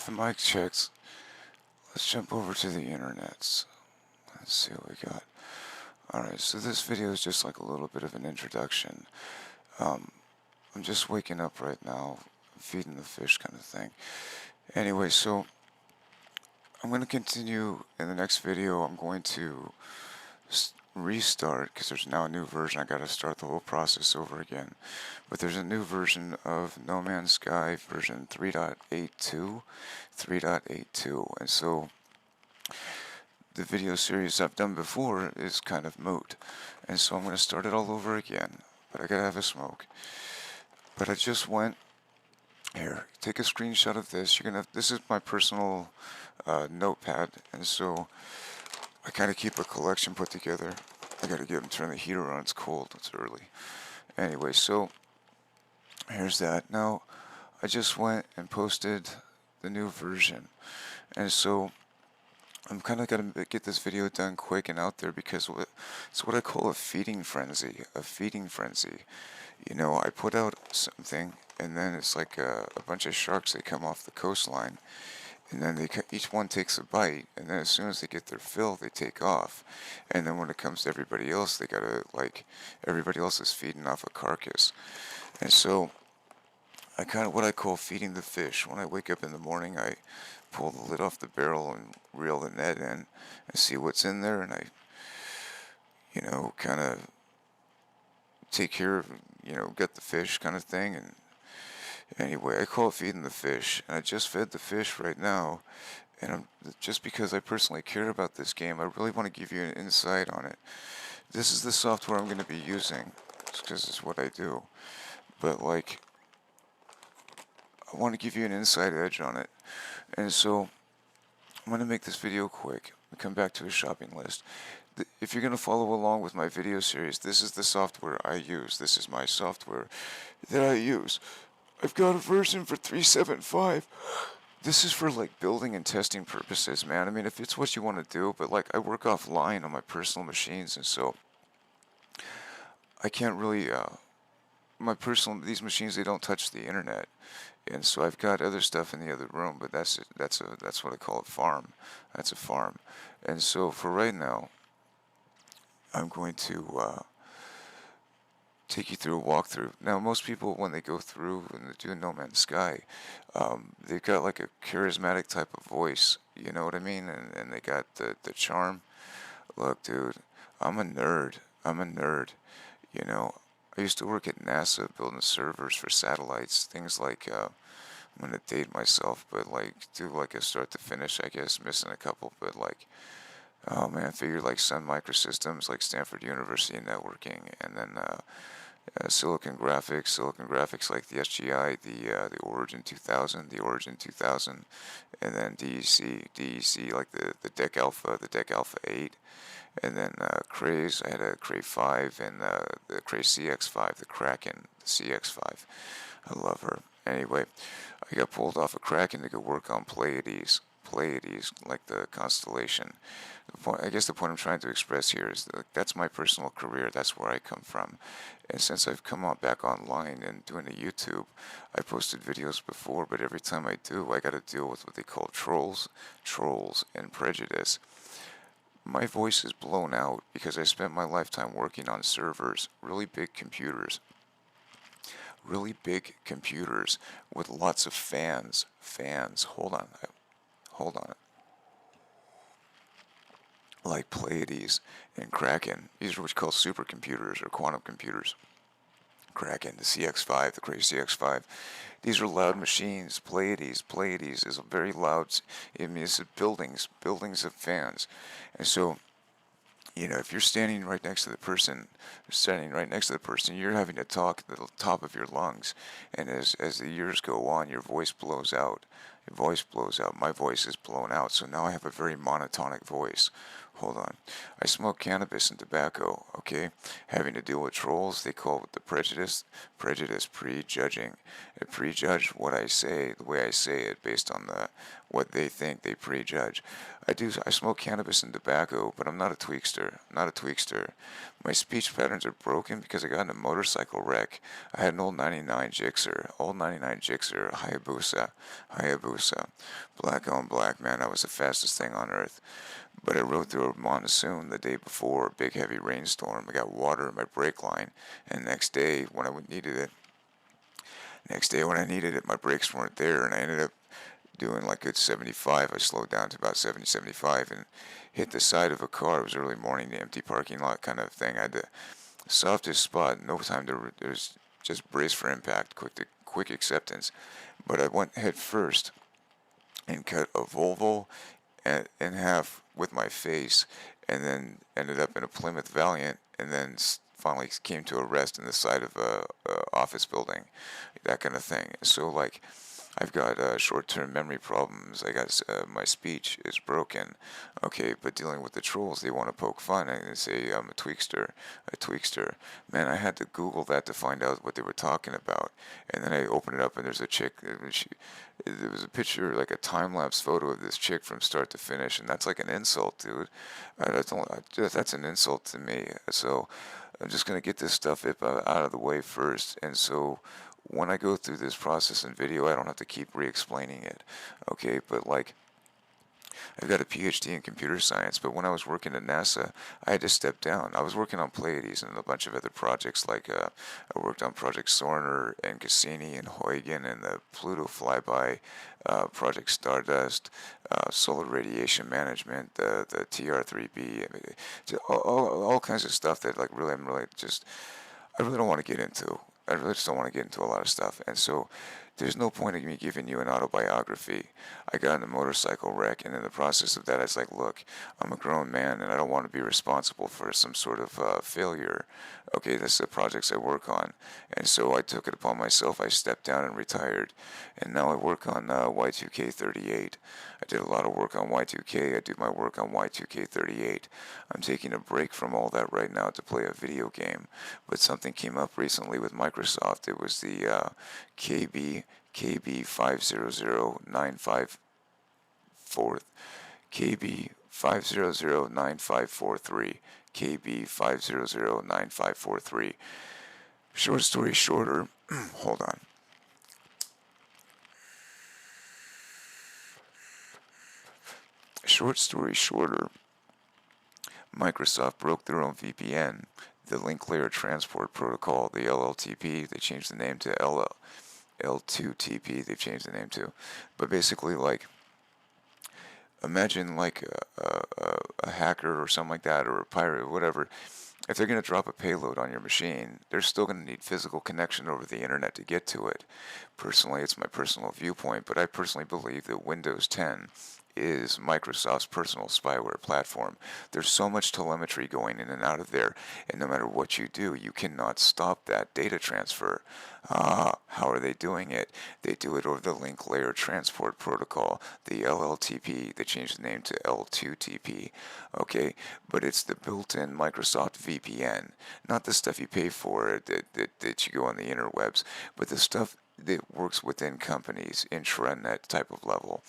With the mic checks, let's jump over to the internets. Let's see what we got. Alright, so this video is just like a little bit of an introduction. I'm just waking up right now, feeding the fish kind of thing. Anyway, so I'm going to continue in the next video. I'm going to restart because there's now a new version. I got to start the whole process over again. But there's a new version of No Man's Sky, version 3.82, 3.82, and so the video series I've done before is kind of moot, and so I'm going to start it all over again. But I gotta have a smoke. But I just went here. Take a screenshot of this. You're gonna. This is my personal notepad, and so I kind of keep a collection put together. I gotta get him turn the heater on. It's cold. It's early. Anyway, so here's that. Now, I just went and posted the new version, and so I'm kind of gonna get this video done quick and out there because it's what I call a feeding frenzy. A feeding frenzy. You know, I put out something, and then it's like a bunch of sharks. They come off the coastline, and then each one takes a bite, and then as soon as they get their fill, they take off. And then when it comes to everybody else, they gotta, like, everybody else is feeding off a carcass. And so I kind of what I call feeding the fish. When I wake up in the morning, I pull the lid off the barrel and reel the net in and see what's in there, and I, kind of take care of, get the fish kind of thing. And anyway, I call it feeding the fish, and I just fed the fish right now. And just because I personally care about this game, I really want to give you an insight on it. This is the software I'm going to be using, because it's what I do. But like, I want to give you an inside edge on it. And so I'm going to make this video quick. I'll come back to a shopping list. If you're going to follow along with my video series, this is the software I use. This is my software that I use. I've got a version for 3.7.5. This is for like building and testing purposes, man. I mean, if it's what you want to do, but like I work offline on my personal machines, and so I can't really, these machines, they don't touch the internet. And so I've got other stuff in the other room, but that's what I call a farm. That's a farm. And so for right now, I'm going to take you through a walkthrough. Now, most people, when they go through and they do No Man's Sky, they've got like a charismatic type of voice, you know what I mean? And they got the charm. Look, dude, I'm a nerd. I'm a nerd. You know, I used to work at NASA building servers for satellites, things like, I'm going to date myself, but like, do like a start to finish, I guess, missing a couple, but like, oh man, I figured like Sun Microsystems, like Stanford University Networking, and then Silicon Graphics like the SGI, the Origin 2000, and then DEC like the DEC Alpha, the DEC Alpha 8, and then Craze, I had a Cray 5, and the Cray CX5, the Kraken, the CX5. I love her. Anyway, I got pulled off of Kraken to go work on Pleiades, like the constellation. I guess the point I'm trying to express here is that that's my personal career. That's where I come from. And since I've come back online and doing the YouTube, I posted videos before, but every time I do, I got to deal with what they call trolls, and prejudice. My voice is blown out because I spent my lifetime working on servers, really big computers with lots of fans. Hold on. Like Pleiades and Kraken. These are what you call supercomputers or quantum computers. Kraken, the CX5, the Cray CX5. These are loud machines. Pleiades is a very loud. I mean, it's buildings of fans, and so if you're standing right next to the person, you're having to talk at the top of your lungs, and as the years go on, your voice blows out. My voice is blown out, so now I have a very monotonic voice. Hold on. I smoke cannabis and tobacco, okay? Having to deal with trolls, they call it the prejudice. Prejudice, prejudging. They prejudge what I say, the way I say it, based on what they think they prejudge. I smoke cannabis and tobacco, but I'm not a tweakster. My speech patterns are broken because I got in a motorcycle wreck. I had an old 99 Gixxer, Hayabusa, black on black, man. I was the fastest thing on earth. But I rode through a monsoon the day before, a big heavy rainstorm. I got water in my brake line, and next day when I needed it, my brakes weren't there, and I ended up doing like at 75. I slowed down to about 70, 75, and hit the side of a car. It was early morning, the empty parking lot kind of thing. I had the softest spot, no time to. There's just brace for impact, quick acceptance. But I went head first and cut a Volvo in half with my face, and then ended up in a Plymouth Valiant, and then finally came to a rest in the side of a office building, that kind of thing. So like, I've got short-term memory problems. I got my speech is broken. Okay, but dealing with the trolls, they want to poke fun and they say I'm a tweakster, a tweakster. Man, I had to Google that to find out what they were talking about. And then I opened it up and there's a chick. There was a picture, like a time-lapse photo of this chick from start to finish, and that's like an insult, dude. That's an insult to me. So I'm just gonna get this stuff out of the way first, and so when I go through this process in video, I don't have to keep re-explaining it. Okay, but like, I've got a PhD in computer science, but when I was working at NASA, I had to step down. I was working on Pleiades and a bunch of other projects, like I worked on Project Sojourner and Cassini and Huygens and the Pluto flyby, Project Stardust, solar radiation management, the TR3B, I mean, all kinds of stuff that like really I really don't want to get into. I really just don't want to get into a lot of stuff. And so there's no point in me giving you an autobiography. I got in a motorcycle wreck, and in the process of that, I was like, look, I'm a grown man, and I don't want to be responsible for some sort of failure. Okay, that's the projects I work on. And so I took it upon myself. I stepped down and retired. And now I work on Y2K38. I did a lot of work on Y2K. I do my work on Y2K38. I'm taking a break from all that right now to play a video game. But something came up recently with Microsoft. It was the KB 5009543, KB 5009543, KB 5009543. Short story shorter, hold on. Short story shorter, Microsoft broke their own VPN, the Link Layer Transport Protocol, the LLTP. They changed the name to L2TP. They've changed the name to. But basically, like, imagine like a hacker or something like that, or a pirate, or whatever. If they're going to drop a payload on your machine, they're still going to need physical connection over the internet to get to it. Personally, it's my personal viewpoint, but I personally believe that Windows 10 is Microsoft's personal spyware platform. There's so much telemetry going in and out of there, and no matter what you do, you cannot stop that data transfer. How are they doing it? They do it over the Link Layer Transport Protocol, the LLTP. They changed the name to L2TP. Okay, but it's the built-in Microsoft VPN, not the stuff you pay for that you go on the interwebs, but the stuff that works within companies, intranet type of level.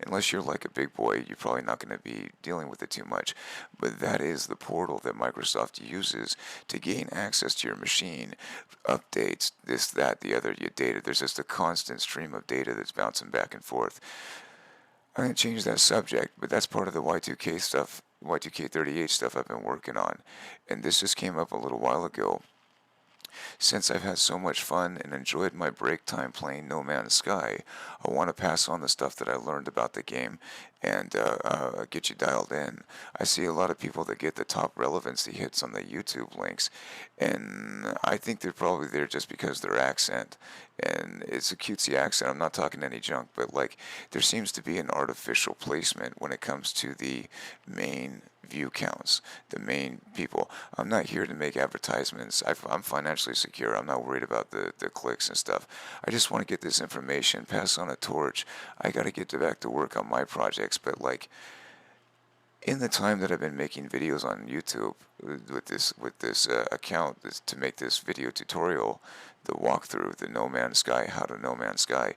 Unless you're like a big boy, you're probably not going to be dealing with it too much. But that is the portal that Microsoft uses to gain access to your machine, updates, this, that, the other, your data. There's just a constant stream of data that's bouncing back and forth. I'm going to change that subject, but that's part of the Y2K stuff, Y2K38 stuff I've been working on. And this just came up a little while ago. Since I've had so much fun and enjoyed my break time playing No Man's Sky, I want to pass on the stuff that I learned about the game and get you dialed in. I see a lot of people that get the top relevancy hits on the YouTube links, and I think they're probably there just because their accent. And it's a cutesy accent. I'm not talking any junk, but like there seems to be an artificial placement when it comes to the main view counts, the main people. I'm not here to make advertisements. I'm financially secure. I'm not worried about the clicks and stuff. I just want to get this information, pass on a torch. I got to get back to work on my projects, but like in the time that I've been making videos on YouTube with this account to make this video tutorial, the walkthrough, the No Man's Sky, how to No Man's Sky,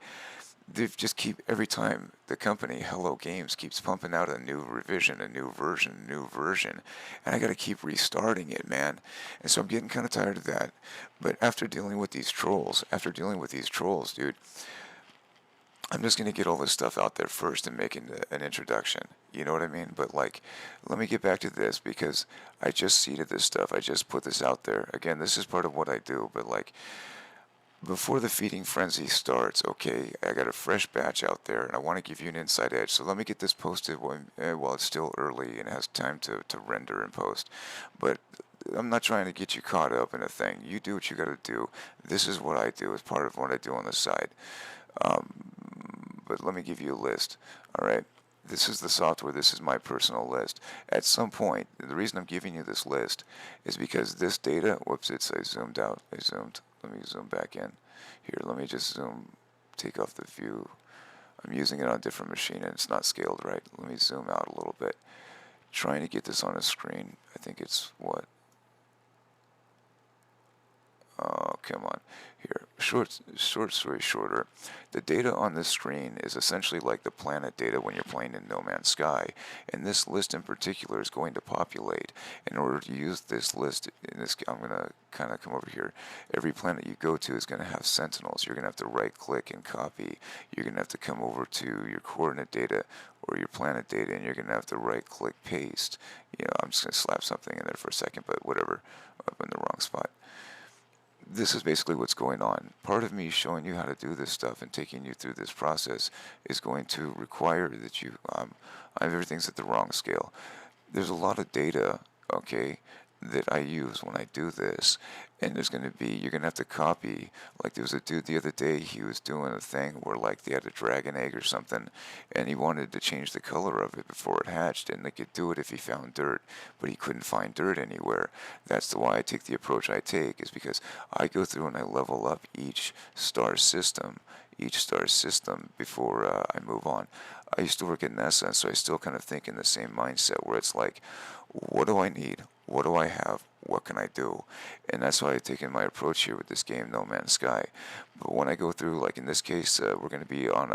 they just keep, every time the company Hello Games keeps pumping out a new revision, a new version, and I got to keep restarting it, man. And so I'm getting kind of tired of that. But after dealing with these trolls, dude, I'm just gonna get all this stuff out there first and make an introduction. You know what I mean? But like, let me get back to this because I just seeded this stuff. I just put this out there. Again, this is part of what I do. But like, before the feeding frenzy starts, okay, I got a fresh batch out there, and I want to give you an inside edge. So let me get this posted while it's still early and has time to render and post. But I'm not trying to get you caught up in a thing. You do what you got to do. This is what I do as part of what I do on the side. But let me give you a list. All right. This is the software. This is my personal list. At some point, the reason I'm giving you this list is because this data, whoops, I zoomed out. Let me zoom back in. Here, let me just take off the view. I'm using it on a different machine and it's not scaled right. Let me zoom out a little bit. Trying to get this on a screen. I think it's what? Oh, come on. Here, short story shorter, the data on this screen is essentially like the planet data when you're playing in No Man's Sky, and this list in particular is going to populate. In order to use this list, I'm going to kind of come over here. Every planet you go to is going to have sentinels. You're going to have to right-click and copy. You're going to have to come over to your coordinate data or your planet data, and you're going to have to right-click paste. You know, I'm just going to slap something in there for a second, but whatever, up in the wrong spot. This is basically what's going on. Part of me showing you how to do this stuff and taking you through this process is going to require that everything's at the wrong scale. There's a lot of data, okay, that I use when I do this, and you're going to have to copy. Like, there was a dude the other day, he was doing a thing where like they had a dragon egg or something, and he wanted to change the color of it before it hatched, and they could do it if he found dirt, but he couldn't find dirt anywhere. That's why I take the approach I take, is because I go through and I level up each star system before I move on. I used to work at NASA, so I still kind of think in the same mindset where it's like, what do I need? What do I have? What can I do? And that's why I've taken my approach here with this game, No Man's Sky. But when I go through, like in this case, we're going to be on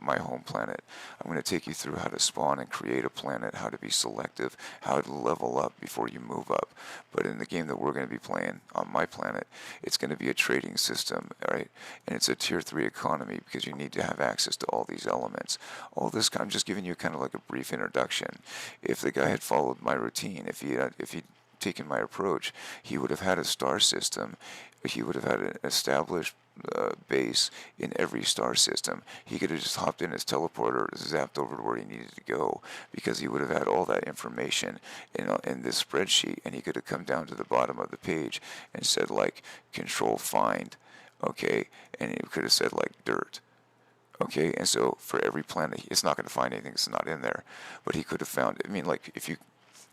my home planet. I'm going to take you through how to spawn and create a planet, how to be selective, how to level up before you move up. But in the game that we're going to be playing on my planet, it's going to be a trading system, right? And it's a tier 3 economy because you need to have access to all these elements. All this, I'm just giving you kind of like a brief introduction. If the guy had followed my routine, if he'd taken my approach, he would have had a star system. He would have had an established base in every star system. He could have just hopped in his teleporter, zapped over to where he needed to go, because he would have had all that information in this spreadsheet, and he could have come down to the bottom of the page and said like control find, okay, and he could have said like dirt. Okay, and so for every planet, it's not going to find anything that's not in there, but he could have found. I mean, like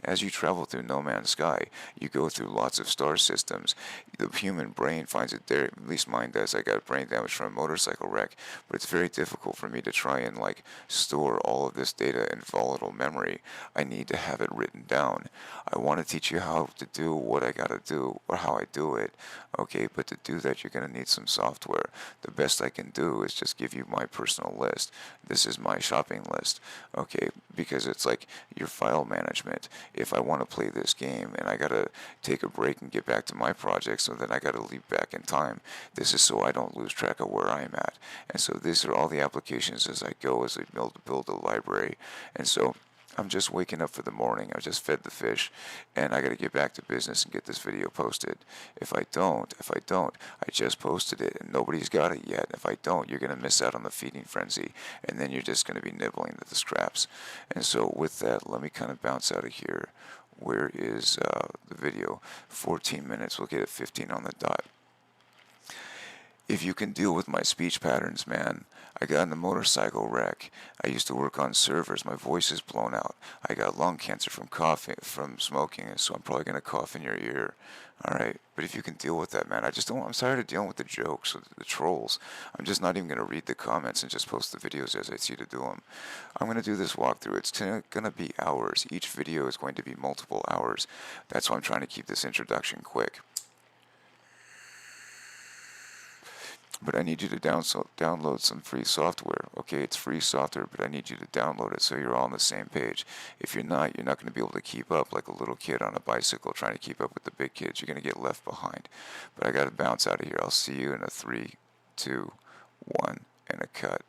as you travel through No Man's Sky, you go through lots of star systems. The human brain finds it there, at least mine does. I got brain damage from a motorcycle wreck, but it's very difficult for me to try and like store all of this data in volatile memory. I need to have it written down. I want to teach you how to do what I got to do or how I do it, okay? But to do that, you're going to need some software. The best I can do is just give you my personal list. This is my shopping list, okay? Because it's like your file management. If I want to play this game and I gotta take a break and get back to my project, so then I gotta leap back in time. This is so I don't lose track of where I'm at. And so these are all the applications as I go, as I build a library. And so I'm just waking up for the morning. I just fed the fish, and I got to get back to business and get this video posted. If I don't, I just posted it, and nobody's got it yet. If I don't, you're going to miss out on the feeding frenzy, and then you're just going to be nibbling at the scraps. And so with that, let me kind of bounce out of here. Where is the video? 14 minutes. We'll get it 15 on the dot. If you can deal with my speech patterns, man. I got in a motorcycle wreck. I used to work on servers. My voice is blown out. I got lung cancer from coughing, from smoking, so I'm probably going to cough in your ear. Alright, but if you can deal with that, man, I'm tired of dealing with the jokes, with the trolls. I'm just not even going to read the comments and just post the videos as I see to do them. I'm going to do this walkthrough. It's going to be hours. Each video is going to be multiple hours. That's why I'm trying to keep this introduction quick. but I need you to download some free software. Okay, it's free software, but I need you to download it so you're all on the same page. If you're not going to be able to keep up like a little kid on a bicycle trying to keep up with the big kids. You're going to get left behind. But I got to bounce out of here. I'll see you in a 3, 2, 1, and a cut.